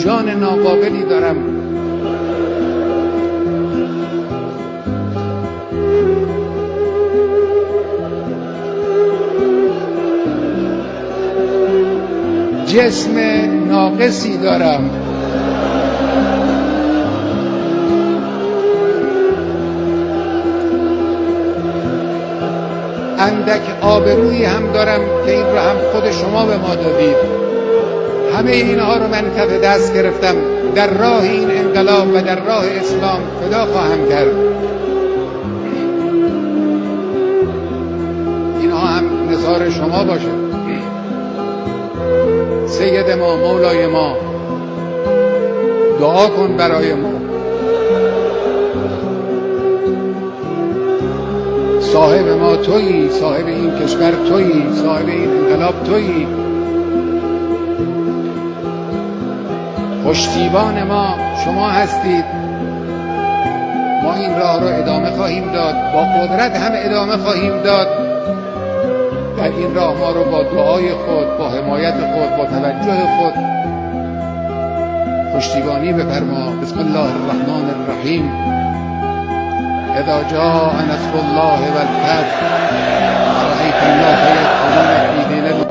جان ناقابلی دارم. جسم ناقصی دارم. اندک آبرویی هم دارم که این رو هم خود شما به ما دادید. همه اینها رو من کف دست گرفتم، در راه این انقلاب و در راه اسلام فدا خواهم کرد. اینها هم نثار شما باشه. سید ما، مولای ما، دعا کن برای ما. صاحب ما تویی، صاحب این کشور تویی، صاحب این انقلاب تویی. پشتیبان ما شما هستید. ما این راه رو ادامه خواهیم داد، با قدرت هم ادامه خواهیم داد. در این راه ما رو با دعای خود، با حمایت خود، با توجه خود پشتیبانی بفرما. بسم الله الرحمن الرحیم. اذا جاء نصر الله والفتح ورأيت الناس يدخلون في دين الله